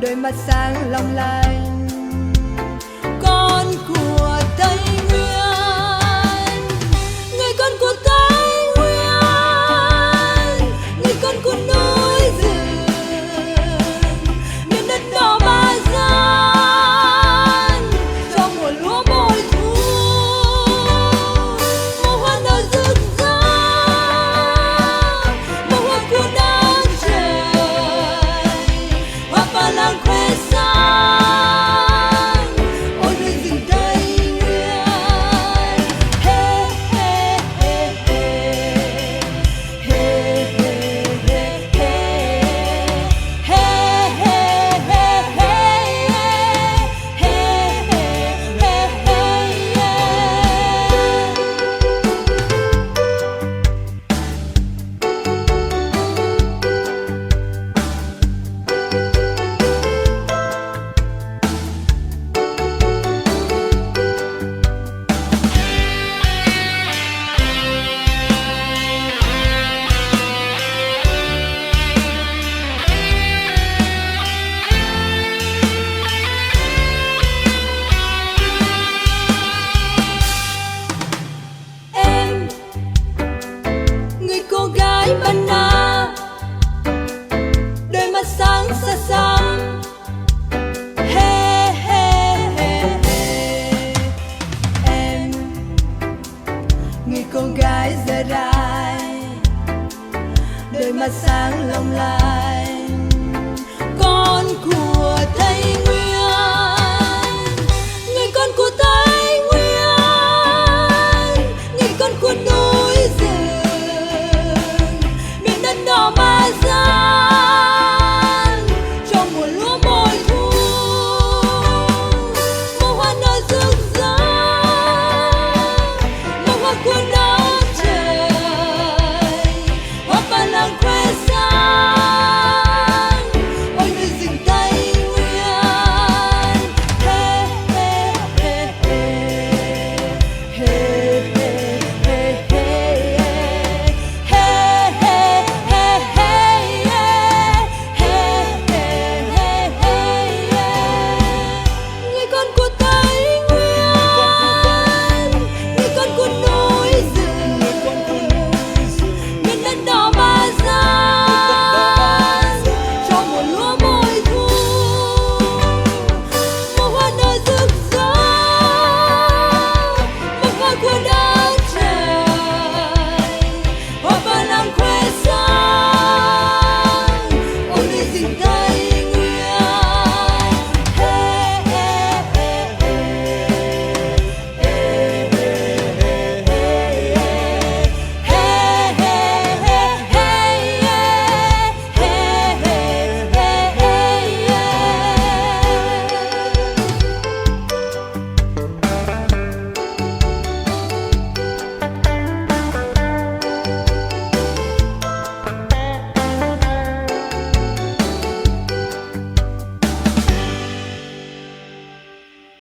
đôi mắt sáng long lanh. Con của Tây Nguyên, người con của Tây Nguyên, người con của núi rừng, miền đất đỏ Ba Gian. Trong mùa lúa bội thu, mùa hoa nở rực rỡ, mùa hoa của đất trời, hoa pha lang khoe sáng. Ôi núi rừng Tây Nguyên, hey hey hey hey, hey hey hey hey, hey hey hey em, người cô gái ban na, đôi mắt sáng xa xăm. Hey hey hey hey, em, người cô gái Gia Rai, đôi mắt sáng long lanh.